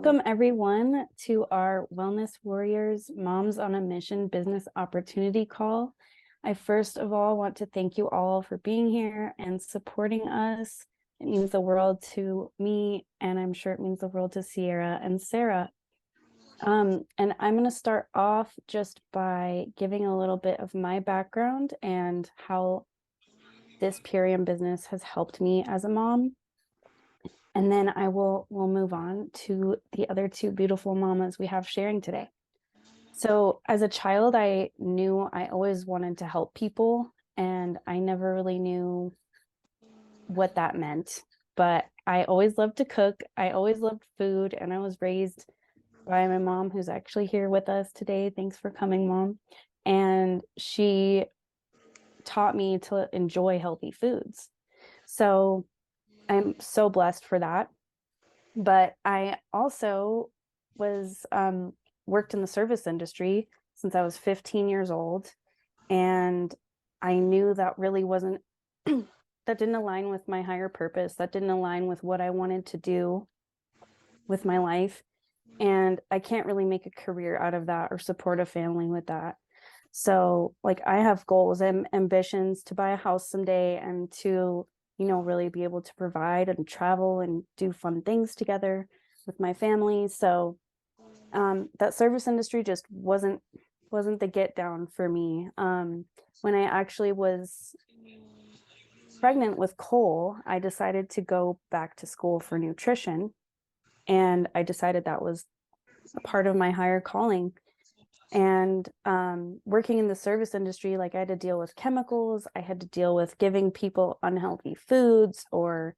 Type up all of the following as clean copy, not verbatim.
Welcome everyone to our Wellness Warriors Moms on a Mission business opportunity call. I first of all want to thank you all for being here and supporting us. It means the world to me, and I'm sure it means the world to Ciara and Sarah. And I'm going to start off just by giving a little bit of my background and how this Purium business has helped me as a mom. And then we'll move on to the other two beautiful mamas we have sharing today. So as a child, I knew I always wanted to help people, and I never really knew what that meant. But I always loved to cook. I always loved food, and I was raised by my mom, who's actually here with us today. Thanks for coming, Mom. And she taught me to enjoy healthy foods. So I'm so blessed for that. But I also was worked in the service industry since I was 15 years old. And I knew that really wasn't, that didn't align with my higher purpose. That didn't align with what I wanted to do with my life. And I can't really make a career out of that or support a family with that. So like I have goals and ambitions to buy a house someday and to really be able to provide and travel and do fun things together with my family. So that service industry just wasn't the get down for me. When I actually was pregnant with Cole, I decided to go back to school for nutrition. And I decided that was a part of my higher calling. And working in the service industry, like I had to deal with chemicals. I had to deal with giving people unhealthy foods or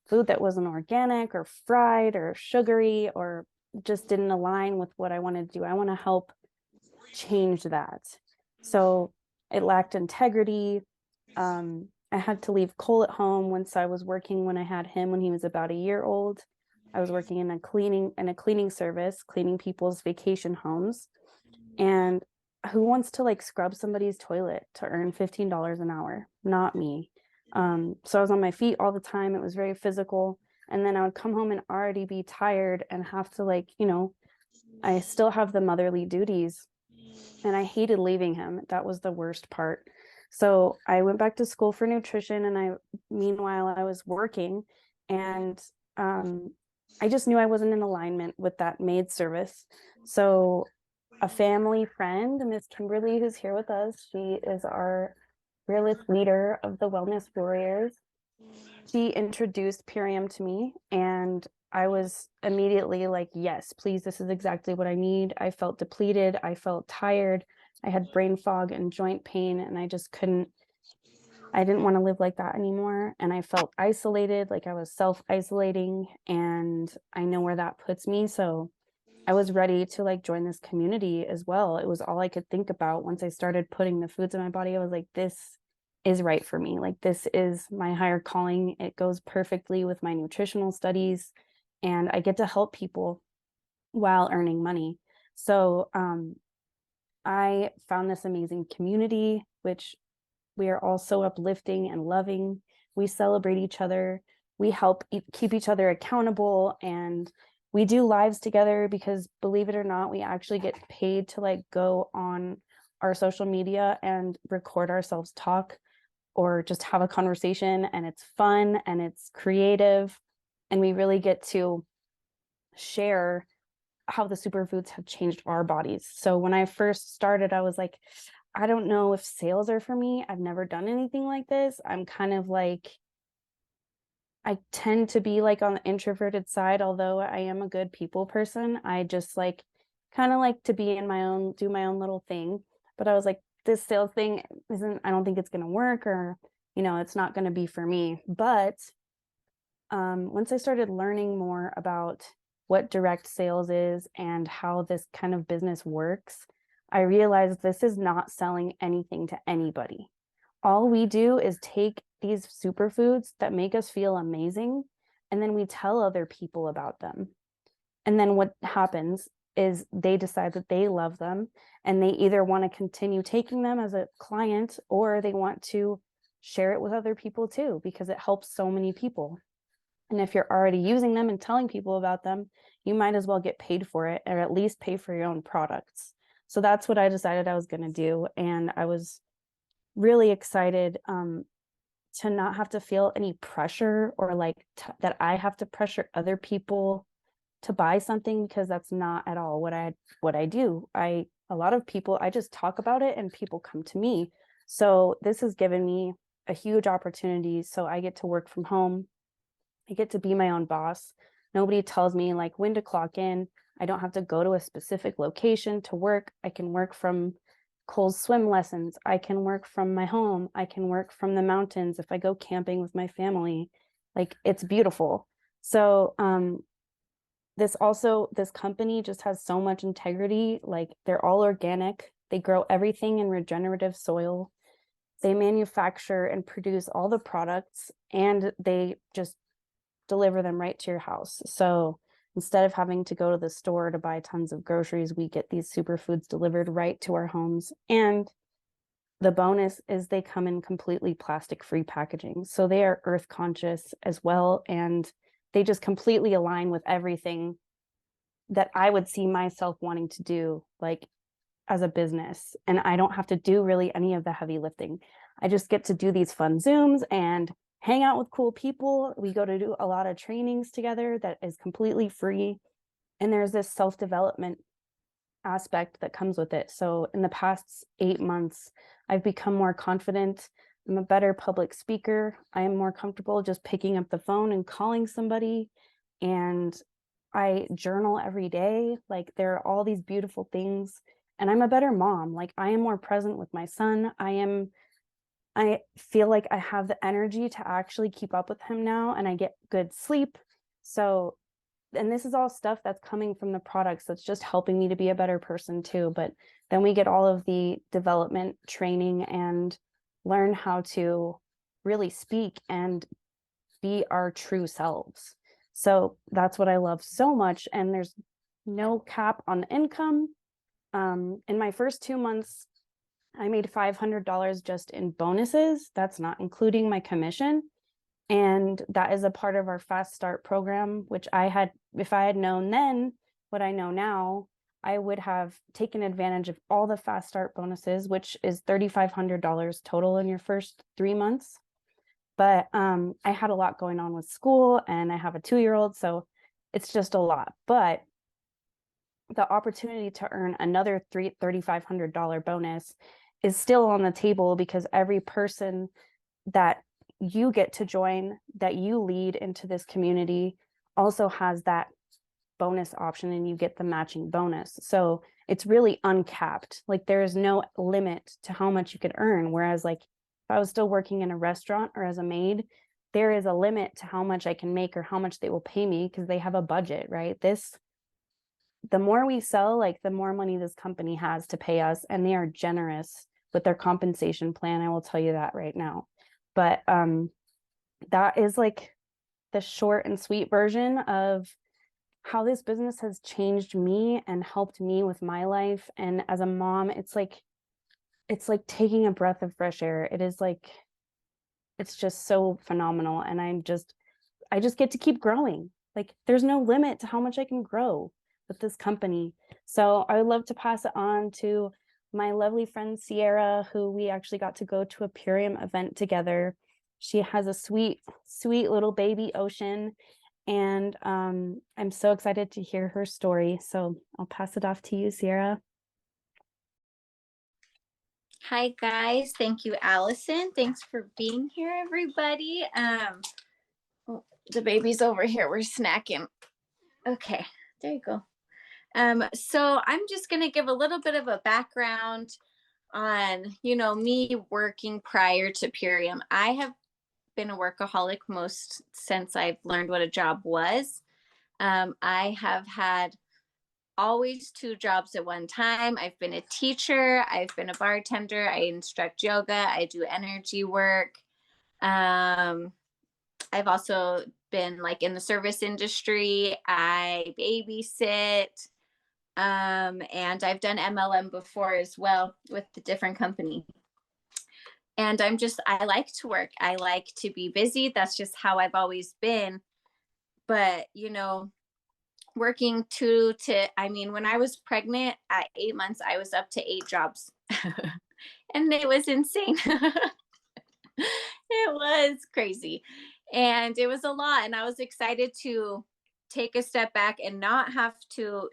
food that wasn't organic or fried or sugary or just didn't align with what I wanted to do. I want to help change that. So it lacked integrity. I had to leave Cole at home once I was working when I had him when he was about a year old. I was working in a cleaning service, cleaning people's vacation homes. And who wants to like scrub somebody's toilet to earn $15 an hour? Not me. So I was on my feet all the time. It was very physical. And then I would come home and already be tired and have to I still have the motherly duties. And I hated leaving him. That was the worst part. So I went back to school for nutrition, and meanwhile I was working, and I just knew I wasn't in alignment with that maid service. So a family friend, Miss Kimberly, who's here with us, she is our fearless leader of the Wellness Warriors. She introduced Purium to me, and I was immediately like, yes, please, this is exactly what I need. I felt depleted. I felt tired. I had brain fog and joint pain, and I didn't want to live like that anymore. And I felt isolated, like I was self-isolating, and I know where that puts me. So I was ready to join this community as well. It was all I could think about. Once I started putting the foods in my body, I was like, this is right for me. Like, this is my higher calling. It goes perfectly with my nutritional studies, and I get to help people while earning money. So I found this amazing community, which we are all so uplifting and loving. We celebrate each other. We help keep each other accountable, and we do lives together because, believe it or not, we actually get paid to go on our social media and record ourselves talk or just have a conversation, and it's fun and it's creative, and we really get to share how the superfoods have changed our bodies. So when I first started, I was like, I don't know if sales are for me. I've never done anything like this. I'm kind of I tend to be on the introverted side, although I am a good people person. I just kind of like to be in my own, do my own little thing. But I was like, this sales thing I don't think it's going to work, or, it's not going to be for me. But once I started learning more about what direct sales is and how this kind of business works, I realized this is not selling anything to anybody. All we do is take these superfoods that make us feel amazing, and then we tell other people about them. And then what happens is they decide that they love them, and they either want to continue taking them as a client, or they want to share it with other people too, because it helps so many people. And if you're already using them and telling people about them, you might as well get paid for it, or at least pay for your own products. So that's what I decided I was going to do. And I was really excited to not have to feel any pressure, or like that I have to pressure other people to buy something, because that's not at all what I do. A lot of people, I just talk about it and people come to me. So this has given me a huge opportunity. So I get to work from home. I get to be my own boss. Nobody tells me like when to clock in. I don't have to go to a specific location to work. I can work from Cole's swim lessons. I can work from my home. I can work from the mountains if I go camping with my family. Like, it's beautiful. So this company just has so much integrity. Like, they're all organic. They grow everything in regenerative soil. They manufacture and produce all the products, and they just deliver them right to your house. So instead of having to go to the store to buy tons of groceries, we get these superfoods delivered right to our homes. And the bonus is they come in completely plastic-free packaging. So they are earth conscious as well. And they just completely align with everything that I would see myself wanting to do, like, as a business. And I don't have to do really any of the heavy lifting. I just get to do these fun Zooms and hang out with cool people. We go to do a lot of trainings together that is completely free. And there's this self-development aspect that comes with it. So in the past 8 months, I've become more confident. I'm a better public speaker. I am more comfortable just picking up the phone and calling somebody. And I journal every day. Like, there are all these beautiful things. And I'm a better mom. Like, I am more present with my son. I feel like I have the energy to actually keep up with him now, and I get good sleep. So, and this is all stuff that's coming from the products that's just helping me to be a better person too. But then we get all of the development training and learn how to really speak and be our true selves. So that's what I love so much. And there's no cap on income. In my first 2 months, I made $500 just in bonuses. That's not including my commission. And that is a part of our Fast Start program, which if I had known then what I know now, I would have taken advantage of all the Fast Start bonuses, which is $3,500 total in your first 3 months. But I had a lot going on with school, and I have a 2-year-old, so it's just a lot. But the opportunity to earn another $3,500 bonus is still on the table, because every person that you get to join, that you lead into this community, also has that bonus option, and you get the matching bonus. So it's really uncapped. Like, there is no limit to how much you could earn. Whereas, like, if I was still working in a restaurant or as a maid, there is a limit to how much I can make or how much they will pay me, because they have a budget, right? The more we sell, like, the more money this company has to pay us, and they are generous with their compensation plan. I will tell you that right now. But that is like the short and sweet version of how this business has changed me and helped me with my life. And as a mom, it's like taking a breath of fresh air. It's just so phenomenal. And I just get to keep growing. Like, there's no limit to how much I can grow with this company. So I would love to pass it on to my lovely friend Ciara, who we actually got to go to a Purium event together. She has a sweet, sweet little baby Ocean, and I'm so excited to hear her story. So I'll pass it off to you, Ciara. Hi guys, thank you, Allison. Thanks for being here, everybody. The baby's over here. We're snacking. Okay, there you go. So I'm just gonna give a little bit of a background on, me working prior to Purium. I have been a workaholic most since I've learned what a job was. I have had always 2 jobs at one time. I've been a teacher, I've been a bartender, I instruct yoga, I do energy work. I've also been like in the service industry. I babysit. And I've done MLM before as well with a different company. And I like to work. I like to be busy. That's just how I've always been. But, working I mean, when I was pregnant at 8 months, I was up to 8 jobs. And it was insane. It was crazy. And it was a lot. And I was excited to take a step back and not have to,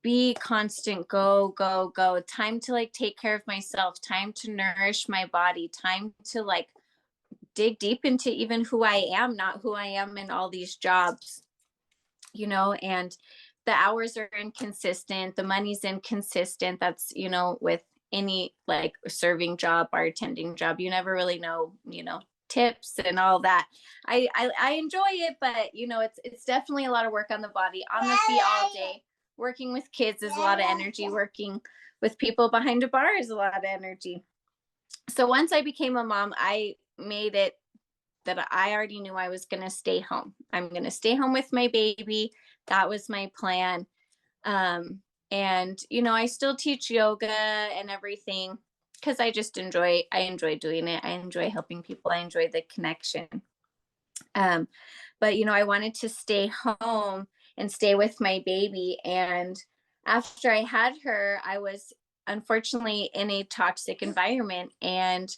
be constant, go, go, go. Time to like take care of myself, time to nourish my body, time to like dig deep into even who I am, not who I am in all these jobs, and the hours are inconsistent, the money's inconsistent. That's, with any like serving job, bartending job, you never really know, tips and all that. I enjoy it, but it's definitely a lot of work on the body, on the feet all day. Working with kids is a lot of energy. Working with people behind a bar is a lot of energy. So once I became a mom, I made it that I already knew I was going to stay home. I'm going to stay home with my baby. That was my plan. And, I still teach yoga and everything because I enjoy doing it. I enjoy helping people. I enjoy the connection. But, I wanted to stay home and stay with my baby. And after I had her, I was unfortunately in a toxic environment, and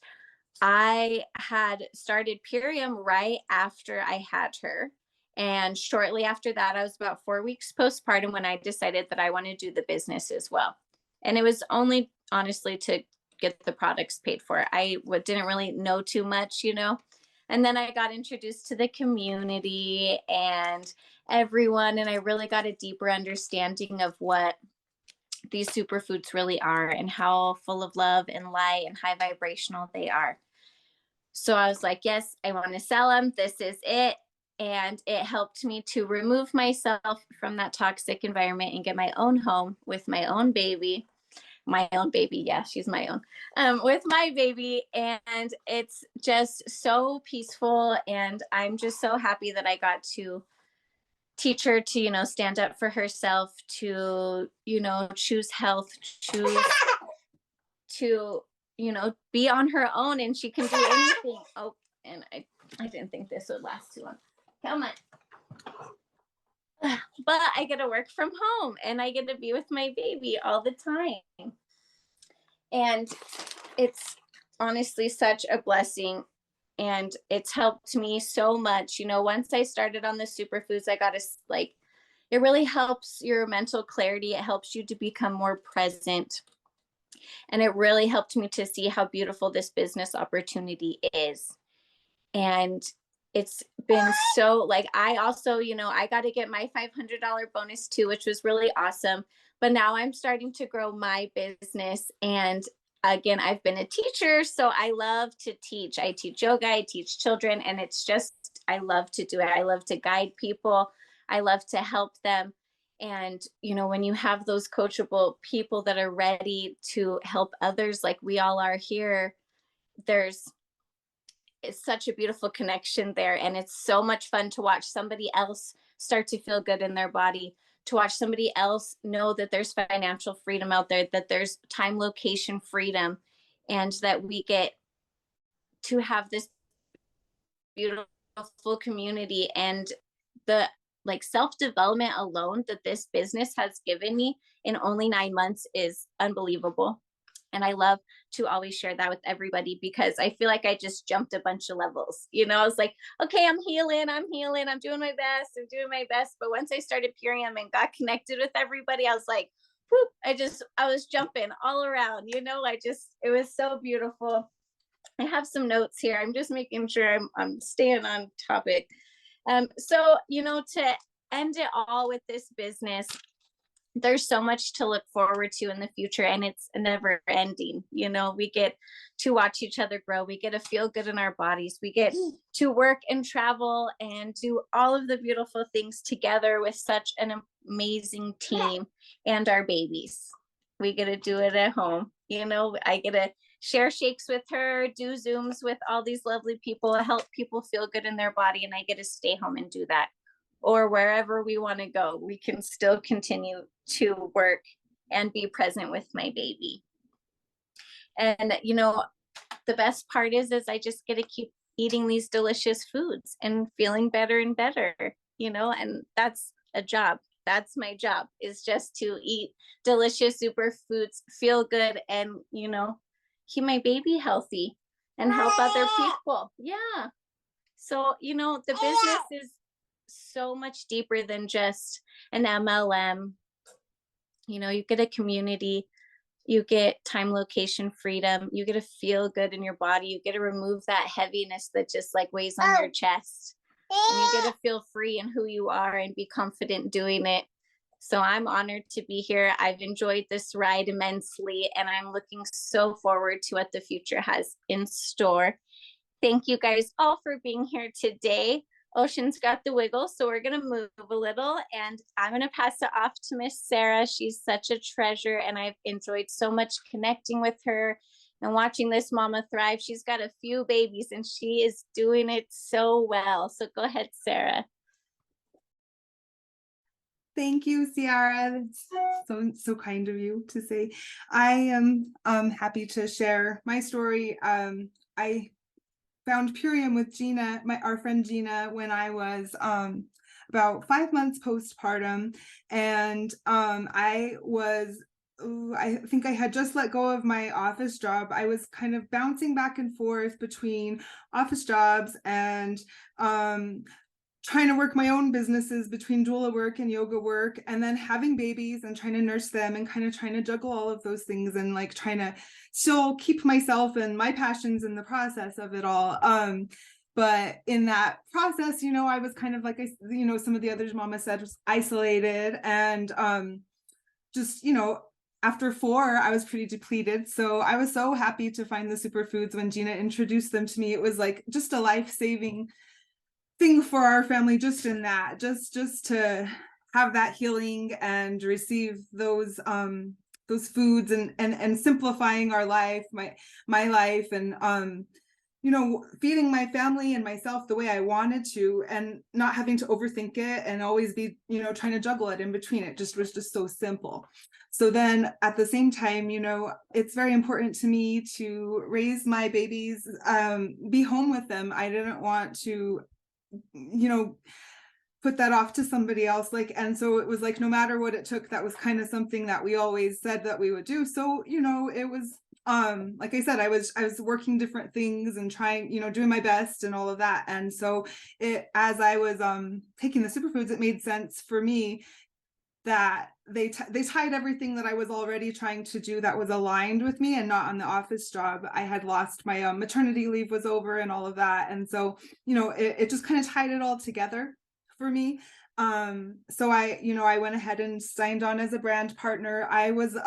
I had started Purium right after I had her. And shortly after that, I was about 4 weeks postpartum when I decided that I want to do the business as well. And it was only honestly to get the products paid for. I didn't really know too much, And then I got introduced to the community and everyone, and I really got a deeper understanding of what these superfoods really are and how full of love and light and high vibrational they are. So I was like, yes, I want to sell them. This is it. And it helped me to remove myself from that toxic environment and get my own home with my own baby. My own baby. Yeah, she's my own. With my baby. And it's just so peaceful. And I'm just so happy that I got to teach her to, stand up for herself, to, choose health, choose to, be on her own, and she can do anything. Oh, and I didn't think this would last too long. Come on. But I get to work from home and I get to be with my baby all the time. And it's honestly such a blessing. And it's helped me so much. Once I started on the superfoods, I got to like, it really helps your mental clarity. It helps you to become more present. And it really helped me to see how beautiful this business opportunity is. And it's been so like, I also, I got to get my $500 bonus too, which was really awesome. But now I'm starting to grow my business. And again, I've been a teacher, so I love to teach. I teach yoga, I teach children, and it's just, I love to do it. I love to guide people. I love to help them. And, when you have those coachable people that are ready to help others, like we all are here, it's such a beautiful connection there. And it's so much fun to watch somebody else start to feel good in their body, to watch somebody else know that there's financial freedom out there, that there's time, location freedom, and that we get to have this beautiful community. And the like self-development alone that this business has given me in only 9 months is unbelievable. And I love to always share that with everybody because I feel like I just jumped a bunch of levels. I was like, okay, I'm healing, I'm doing my best. But once I started Purium and got connected with everybody, I was like, whoop, I was jumping all around, it was so beautiful. I have some notes here. I'm just making sure I'm staying on topic. So, to end it all with this business, there's so much to look forward to in the future, and it's never ending. We get to watch each other grow. We get to feel good in our bodies. We get to work and travel and do all of the beautiful things together with such an amazing team and our babies. We get to do it at home. I get to share shakes with her, do Zooms with all these lovely people, help people feel good in their body, and I get to stay home and do that. Or wherever we want to go, we can still continue to work and be present with my baby. And, the best part is I just get to keep eating these delicious foods and feeling better and better, and that's a job. That's my job, is just to eat delicious superfoods, feel good, and, you know, keep my baby healthy and help other people. Yeah. So, you know, the business is so much deeper than just an MLM. You know, you get a community, you get time, location, freedom, you get to feel good in your body, you get to remove that heaviness that just like weighs on your chest, and you get to feel free in who you are and be confident doing it. So I'm honored to be here. I've enjoyed this ride immensely, and I'm looking so forward to what the future has in store. Thank you guys all for being here today. Ocean's got the wiggle, so we're going to move a little, and I'm going to pass it off to Miss Sarah. She's such a treasure, and I've enjoyed so much connecting with her and watching this mama thrive. She's got a few babies, and she is doing it so well. So go ahead, Sarah. Thank you, Ciara. It's so kind of you to say. I am happy to share my story. I found Purium with Gina, our friend Gina, when I was about 5 months postpartum, and I think I had just let go of my office job. I was kind of bouncing back and forth between office jobs and trying to work my own businesses, between doula work and yoga work, and then having babies and trying to nurse them and kind of trying to juggle all of those things and like trying to still keep myself and my passions in the process of it all. But in that process, you know, I was kind of like, you know, some of the others mama said, was isolated, and just, you know, after 4, I was pretty depleted. So I was so happy to find the superfoods when Gina introduced them to me. It was like just a life-saving thing for our family, just in that, just to have that healing and receive those foods and simplifying our life, my life, and you know, feeding my family and myself the way I wanted to, and not having to overthink it and always be, you know, trying to juggle it in between. It just was just so simple. So then at the same time, you know, it's very important to me to raise my babies, be home with them. I didn't want to, you know, put that off to somebody else, like, and so it was like, no matter what it took, that was kind of something that we always said that we would do. So, you know, it was like I said, I was working different things and trying, you know, doing my best and all of that. And so as I was taking the superfoods, it made sense for me that they tied everything that I was already trying to do that was aligned with me and not on the office job. I had lost my maternity leave was over and all of that. And so, you know, it just kind of tied it all together for me. So I went ahead and signed on as a brand partner. I was,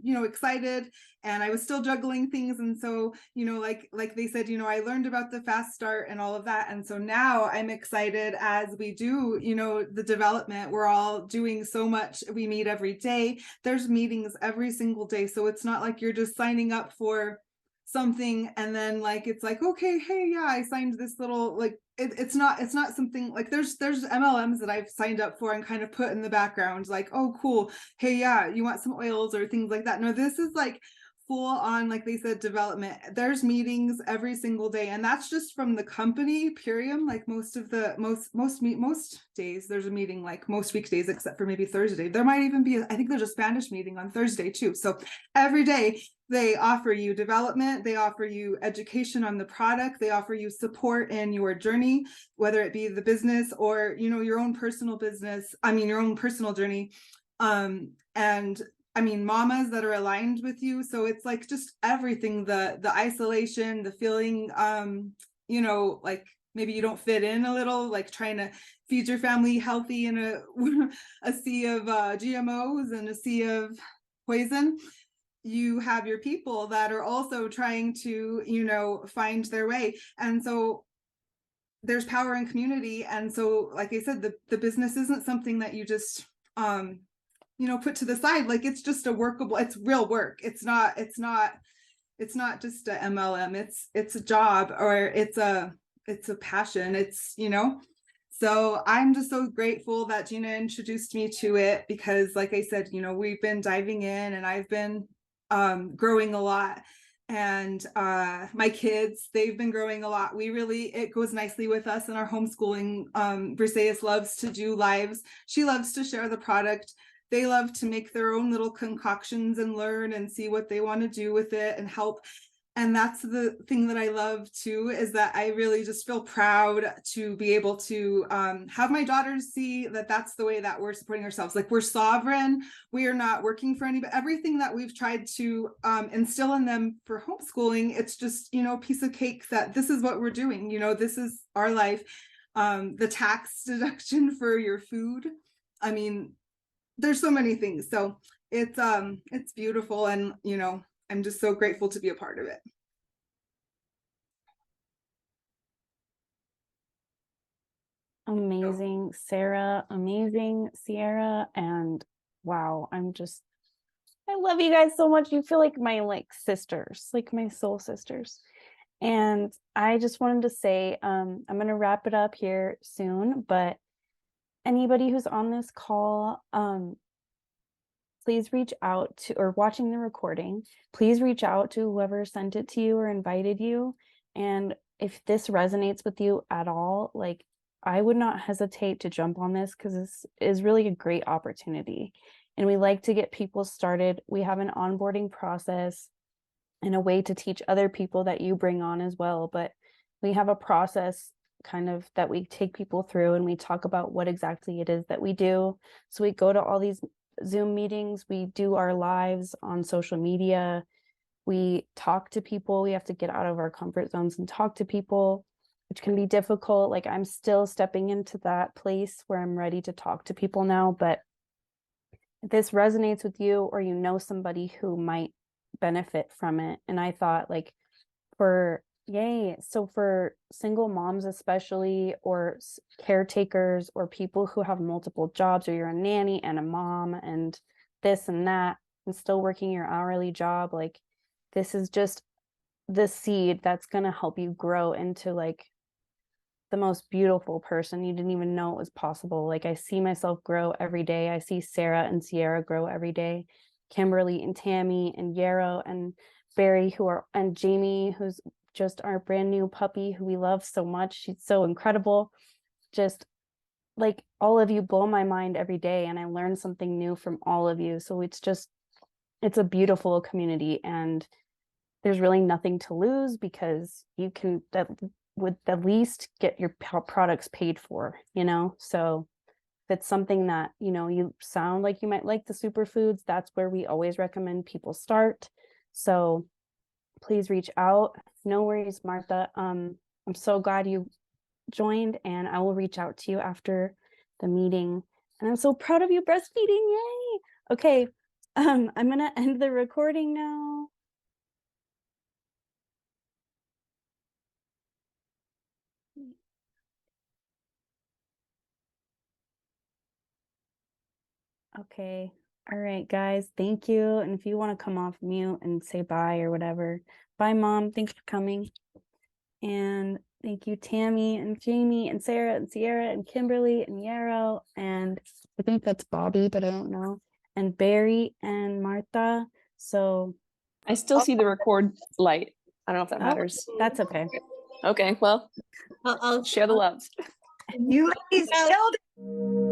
you know, excited, and I was still juggling things. And so, you know, like they said, you know, I learned about the fast start and all of that. And so now I'm excited as we do, you know, the development. We're all doing so much. We meet every day. There's meetings every single day. So it's not like you're just signing up for something and then like it's like, okay, hey, yeah, I signed this little, like, it's not something like, there's MLMs that I've signed up for and kind of put in the background, like, oh cool, hey, yeah, you want some oils or things like that. No, this is like full on, like they said, development. There's meetings every single day, and that's just from the company Purium. Like most days there's a meeting, like most weekdays except for maybe Thursday. There might even be I think there's a Spanish meeting on Thursday too. So every day they offer you development, they offer you education on the product, they offer you support in your journey, whether it be the business or, you know, your own personal business, your own personal journey. And I mean, mamas that are aligned with you. So it's like just everything, the isolation, the feeling, you know, like maybe you don't fit in a little, like trying to feed your family healthy in a sea of GMOs and a sea of poison. You have your people that are also trying to, you know, find their way. And so there's power in community. And so, like I said, the business isn't something that you just, you know, put to the side. Like it's just it's real work. It's not just a MLM. It's a job, or it's a passion. It's, you know, so I'm just so grateful that Gina introduced me to it, because like I said, you know, we've been diving in and I've been growing a lot. And my kids, they've been growing a lot. It goes nicely with us in our homeschooling. Briseis loves to do lives. She loves to share the product. They love to make their own little concoctions and learn and see what they want to do with it and help. And that's the thing that I love too, is that I really just feel proud to be able to have my daughters see that that's the way that we're supporting ourselves. Like, we're sovereign. We are not working for anybody. Everything that we've tried to instill in them for homeschooling, it's just, a piece of cake that this is what we're doing. This is our life. The tax deduction for your food. I mean, there's so many things. So it's beautiful. And, I'm just so grateful to be a part of it. Amazing, Sarah. Amazing, Ciara. And wow, I love you guys so much. You feel like my sisters, like my soul sisters. And I just wanted to say, I'm going to wrap it up here soon, but anybody who's on this call, please reach out to, or watching the recording, please reach out to whoever sent it to you or invited you. And if this resonates with you at all, I would not hesitate to jump on this, because this is really a great opportunity. And we like to get people started. We have an onboarding process and a way to teach other people that you bring on as well. But we have a process kind of that we take people through, and we talk about what exactly it is that we do. So we go to all these Zoom meetings, we do our lives on social media, we talk to people. We have to get out of our comfort zones and talk to people, which can be difficult. I'm still stepping into that place where I'm ready to talk to people now. But if this resonates with you, or somebody who might benefit from it, and I thought for single moms especially, or caretakers, or people who have multiple jobs, or you're a nanny and a mom and this and that and still working your hourly job, this is just the seed that's going to help you grow into the most beautiful person you didn't even know it was possible. I see myself grow every day. I see Sarah and Ciara grow every day. Kimberly and Tammy and Yarrow and Barry, and Jamie, who's just our brand new puppy who we love so much. She's so incredible. Just all of you blow my mind every day, and I learn something new from all of you. So it's a beautiful community, and there's really nothing to lose, because you can would at least get your products paid for, so if it's something that you sound like you might like the superfoods, that's where we always recommend people start. So please reach out. No worries, Martha. I'm so glad you joined, and I will reach out to you after the meeting. And I'm so proud of you breastfeeding. Yay. Okay. I'm gonna end the recording now. Okay. All right, guys. Thank you. And if you want to come off mute and say bye or whatever. Bye, Mom. Thanks for coming. And thank you, Tammy and Jamie and Sarah and Ciara and Kimberly and Yarrow. And I think that's Bobby, but I don't know. And Barry and Martha. So I still see the record light. I don't know if that matters. That's okay. Okay, well, I'll share the love. You ladies killed it.